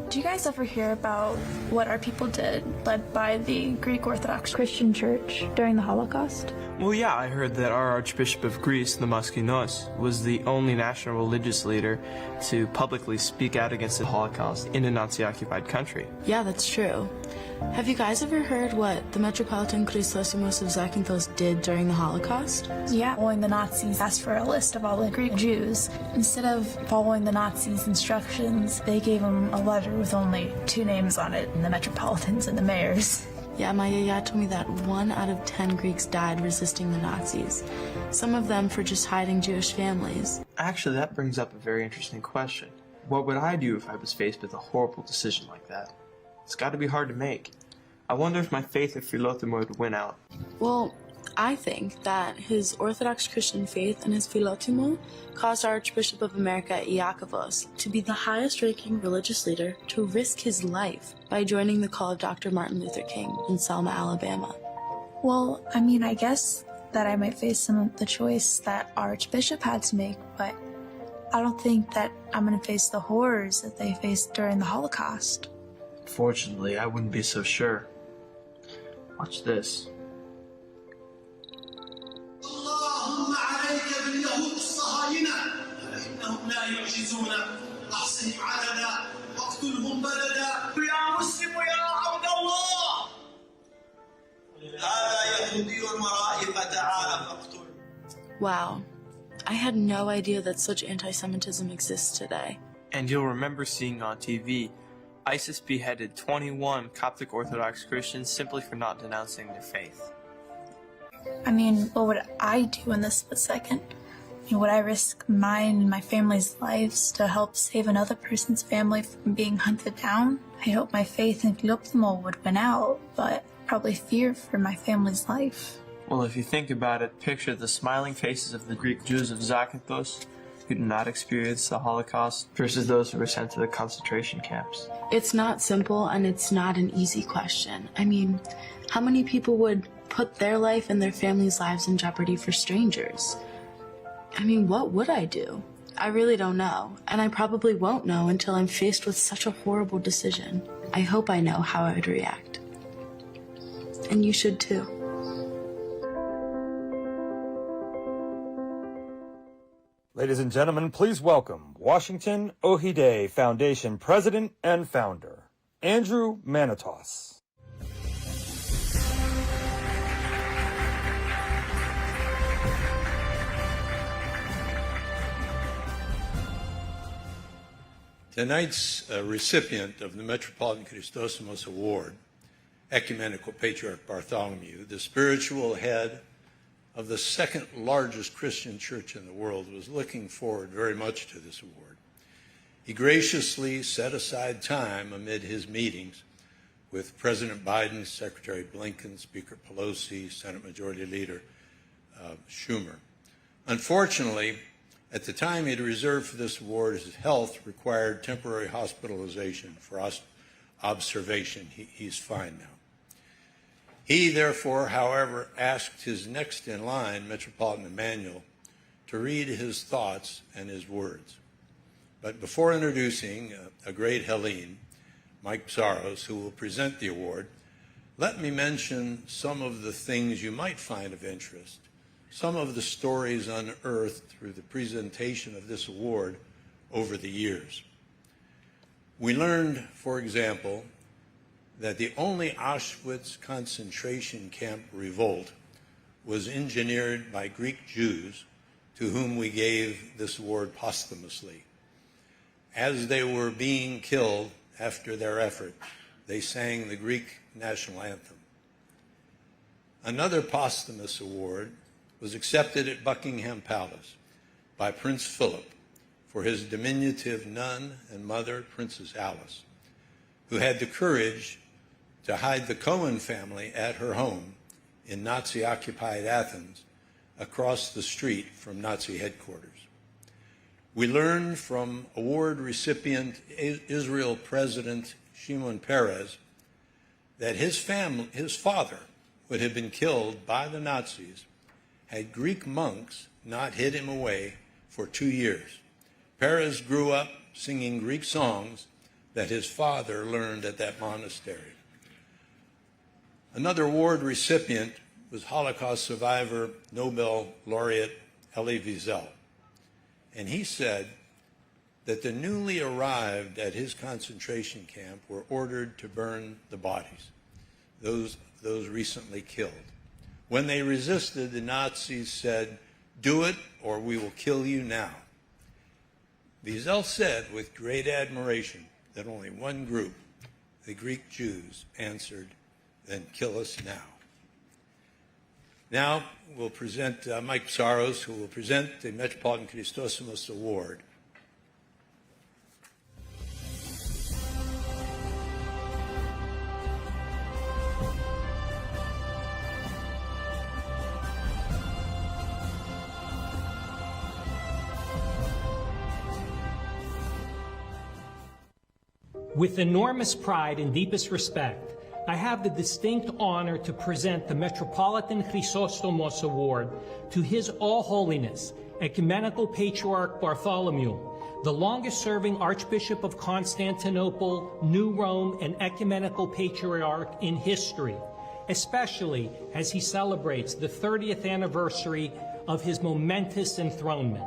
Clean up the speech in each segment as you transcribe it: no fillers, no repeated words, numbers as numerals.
Do you guys ever hear about what our people did, led by the Greek Orthodox Christian Church during the Holocaust? Well, yeah, I heard that our Archbishop of Greece, Damaskinos, was the only national religious leader to publicly speak out against the Holocaust in a Nazi-occupied country. Yeah, that's true. Have you guys ever heard what the Metropolitan Chrysostomos of Zakynthos did during the Holocaust? Yeah, when the Nazis asked for a list of all the Greek Jews, instead of following the Nazis' instructions, they gave them a letter with only 2 names on it, the Metropolitans and the mayors. Yeah, my yaya told me that 1 out of 10 Greeks died resisting the Nazis, some of them for just hiding Jewish families. Actually, that brings up a very interesting question. What would I do if I was faced with a horrible decision like that? It's got to be hard to make. I wonder if my faith of Philotimos would win out. Well, I think that his Orthodox Christian faith and his Philotimos caused our Archbishop of America, Iakovos, to be the highest-ranking religious leader to risk his life by joining the call of Dr. Martin Luther King in Selma, Alabama. Well, I mean, I guess that I might face some of the choice that our Archbishop had to make, but I don't think that I'm going to face the horrors that they faced during the Holocaust. Fortunately, I wouldn't be so sure. Watch this. Wow, I had no idea that such anti-Semitism exists today. And you'll remember seeing on TV, ISIS beheaded 21 Coptic Orthodox Christians simply for not denouncing their faith. I mean, what would I do in this split second? I mean, would I risk mine and my family's lives to help save another person's family from being hunted down? I hope my faith in Philotimos would win out, but probably fear for my family's life. Well, if you think about it, picture the smiling faces of the Greek Jews of Zakynthos who did not experience the Holocaust versus those who were sent to the concentration camps. It's not simple and it's not an easy question. I mean, how many people would put their life and their family's lives in jeopardy for strangers? I mean, what would I do? I really don't know, and I probably won't know until I'm faced with such a horrible decision. I hope I know how I would react. And you should too. Ladies and gentlemen, please welcome Washington Ohide Foundation President and Founder, Andrew Manatos. Tonight's recipient of the Metropolitan Chrysostomos Award, Ecumenical Patriarch Bartholomew, the spiritual head of the second largest Christian church in the world, was looking forward very much to this award. He graciously set aside time amid his meetings with President Biden, Secretary Blinken, Speaker Pelosi, Senate Majority Leader Schumer. Unfortunately, at the time he had reserved for this award, his health required temporary hospitalization for observation. He's fine now. He, therefore, however, asked his next in line, Metropolitan Emmanuel, to read his thoughts and his words. But before introducing a great Hellene, Mike Psaros, who will present the award, let me mention some of the things you might find of interest, some of the stories unearthed through the presentation of this award over the years. We learned, for example, that the only Auschwitz concentration camp revolt was engineered by Greek Jews to whom we gave this award posthumously. As they were being killed after their effort, they sang the Greek national anthem. Another posthumous award was accepted at Buckingham Palace by Prince Philip for his diminutive nun and mother, Princess Alice, who had the courage to hide the Cohen family at her home in Nazi-occupied Athens across the street from Nazi headquarters. We learned from award recipient Israel President Shimon Peres that his father would have been killed by the Nazis had Greek monks not hid him away for 2 years. Peres grew up singing Greek songs that his father learned at that monastery. Another award recipient was Holocaust survivor, Nobel laureate Elie Wiesel. And he said that the newly arrived at his concentration camp were ordered to burn the bodies, those recently killed. When they resisted, the Nazis said, "Do it or we will kill you now." Wiesel said with great admiration that only one group, the Greek Jews, answered, "Then kill us now." Now we'll present Mike Psaros, who will present the Metropolitan Chrysostomos Award. With enormous pride and deepest respect, I have the distinct honor to present the Metropolitan Chrysostomos Award to His All Holiness, Ecumenical Patriarch Bartholomew, the longest-serving Archbishop of Constantinople, New Rome, and Ecumenical Patriarch in history, especially as he celebrates the 30th anniversary of his momentous enthronement.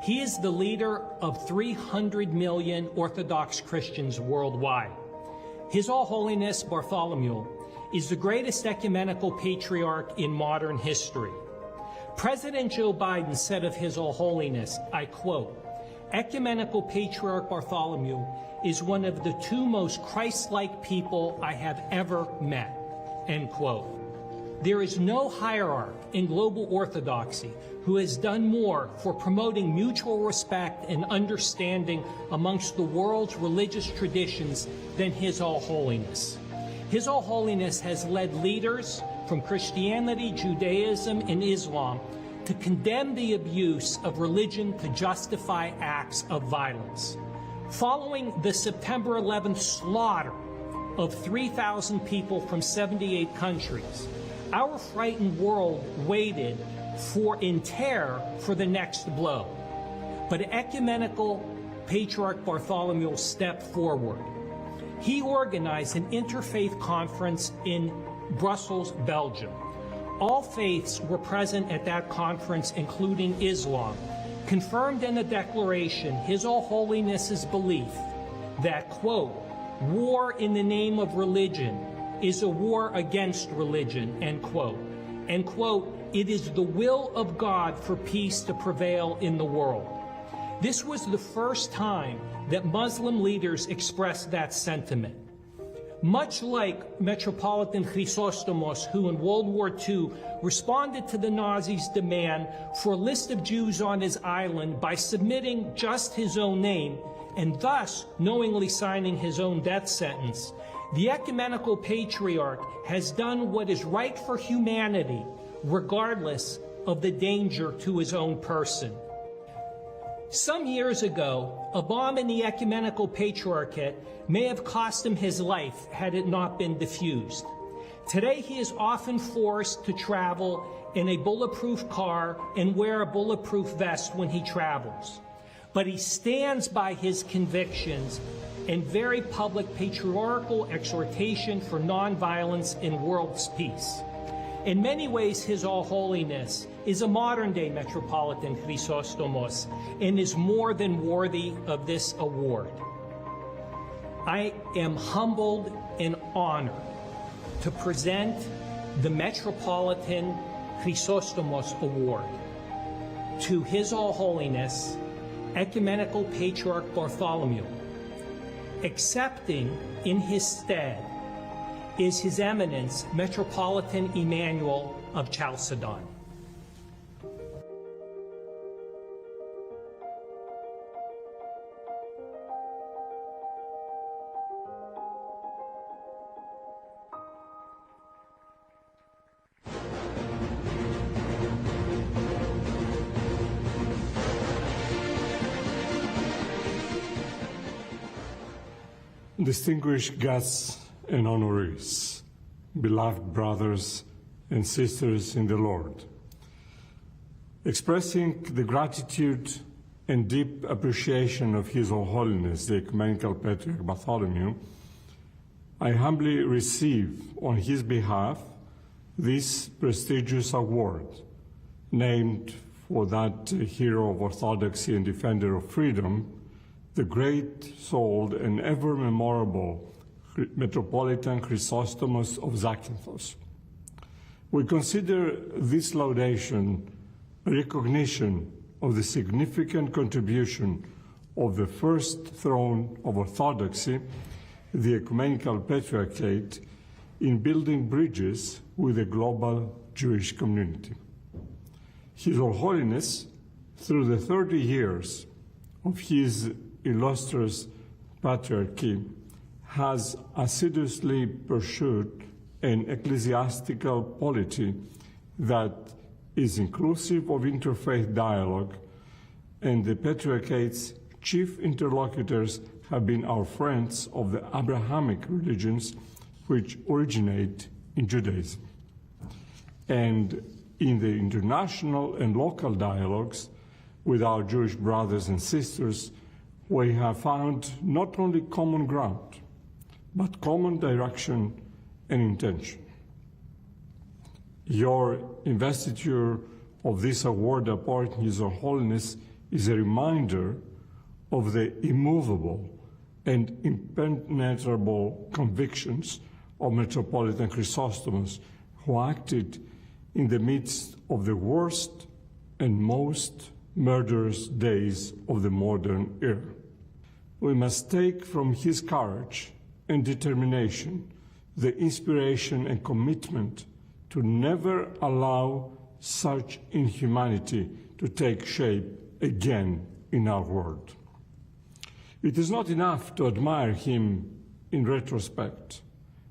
He is the leader of 300 million Orthodox Christians worldwide. His All Holiness Bartholomew is the greatest ecumenical patriarch in modern history. President Joe Biden said of His All Holiness, I quote, "Ecumenical Patriarch Bartholomew is one of the two most Christ-like people I have ever met," end quote. There is no hierarch in global orthodoxy who has done more for promoting mutual respect and understanding amongst the world's religious traditions than His All Holiness. His All Holiness has led leaders from Christianity, Judaism, and Islam to condemn the abuse of religion to justify acts of violence. Following the September 11th slaughter of 3,000 people from 78 countries, our frightened world waited in terror for the next blow. But Ecumenical Patriarch Bartholomew stepped forward. He organized an interfaith conference in Brussels, Belgium. All faiths were present at that conference, including Islam, confirmed in a declaration His All Holiness's belief that, quote, "war in the name of religion is a war against religion," end quote. And quote, "it is the will of God for peace to prevail in the world." This was the first time that Muslim leaders expressed that sentiment. Much like Metropolitan Chrysostomos, who in World War II responded to the Nazis' demand for a list of Jews on his island by submitting just his own name and thus knowingly signing his own death sentence, the Ecumenical Patriarch has done what is right for humanity, regardless of the danger to his own person. Some years ago, a bomb in the Ecumenical Patriarchate may have cost him his life had it not been defused. Today, he is often forced to travel in a bulletproof car and wear a bulletproof vest when he travels. But he stands by his convictions and very public patriarchal exhortation for nonviolence and world peace. In many ways, His All Holiness is a modern-day Metropolitan Chrysostomos and is more than worthy of this award. I am humbled and honored to present the Metropolitan Chrysostomos Award to His All Holiness Ecumenical Patriarch Bartholomew. Accepting in his stead is His Eminence Metropolitan Emmanuel of Chalcedon. Distinguished guests and honorees, beloved brothers and sisters in the Lord, expressing the gratitude and deep appreciation of His Holiness, the Ecumenical Patriarch Bartholomew, I humbly receive on his behalf this prestigious award, named for that hero of orthodoxy and defender of freedom, the great-souled and ever-memorable Metropolitan Chrysostomos of Zakynthos. We consider this laudation a recognition of the significant contribution of the first throne of orthodoxy, the Ecumenical Patriarchate, in building bridges with the global Jewish community. His Holiness, through the 30 years of his illustrious patriarchy, has assiduously pursued an ecclesiastical polity that is inclusive of interfaith dialogue, and the Patriarchate's chief interlocutors have been our friends of the Abrahamic religions, which originate in Judaism. And in the international and local dialogues with our Jewish brothers and sisters, we have found not only common ground, but common direction and intention. Your investiture of this award upon His Holiness is a reminder of the immovable and impenetrable convictions of Metropolitan Chrysostomos, who acted in the midst of the worst and most murderous days of the modern era. We must take from his courage and determination the inspiration and commitment to never allow such inhumanity to take shape again in our world. It is not enough to admire him in retrospect.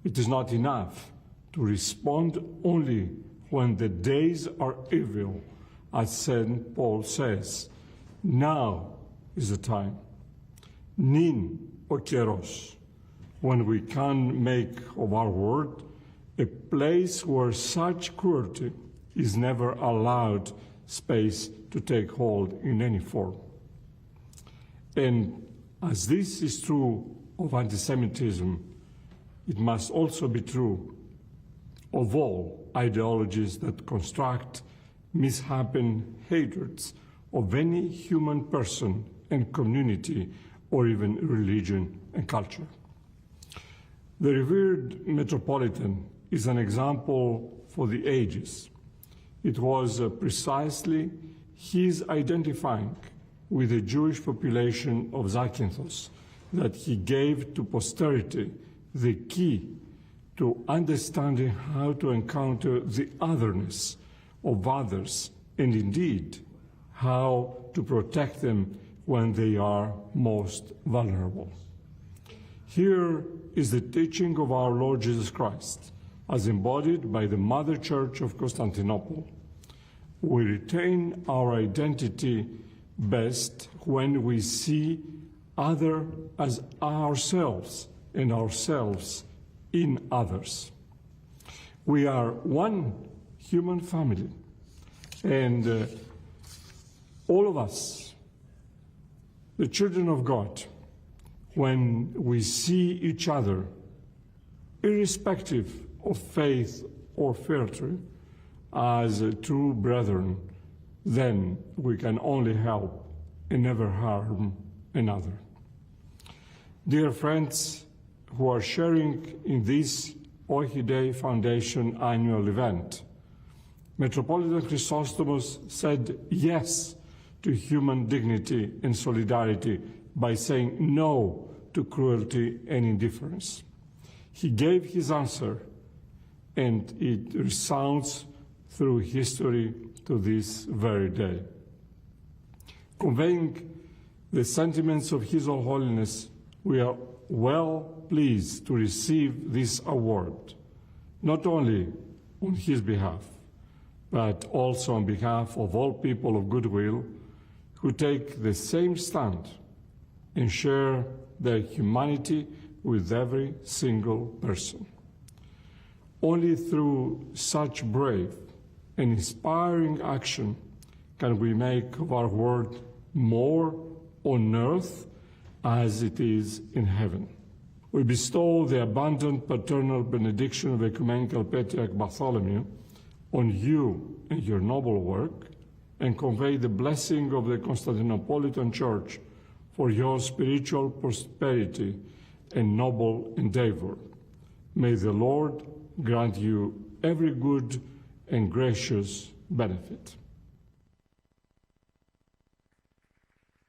It is not enough to respond only when the days are evil, as St. Paul says. Now is the time. Nin o kairos, when we can make of our world a place where such cruelty is never allowed space to take hold in any form. And as this is true of anti-Semitism, it must also be true of all ideologies that construct mishapen hatreds of any human person and community, or even religion and culture. The revered Metropolitan is an example for the ages. It was precisely his identifying with the Jewish population of Zakynthos that he gave to posterity the key to understanding how to encounter the otherness of others, and indeed how to protect them when they are most vulnerable. Here is the teaching of our Lord Jesus Christ, as embodied by the Mother Church of Constantinople. We retain our identity best when we see other as ourselves and ourselves in others. We are one human family, and all of us, the children of God, when we see each other, irrespective of faith or fealty, as true brethren, then we can only help and never harm another. Dear friends who are sharing in this Oxi Dei Foundation annual event, Metropolitan Chrysostomos said yes to human dignity and solidarity by saying no to cruelty and indifference. He gave his answer, and it resounds through history to this very day. Conveying the sentiments of His Holiness, we are well pleased to receive this award, not only on his behalf, but also on behalf of all people of goodwill who take the same stand and share their humanity with every single person. Only through such brave and inspiring action can we make of our world more on earth as it is in heaven. We bestow the abundant paternal benediction of Ecumenical Patriarch Bartholomew on you and your noble work, and convey the blessing of the Constantinopolitan Church for your spiritual prosperity and noble endeavor. May the Lord grant you every good and gracious benefit.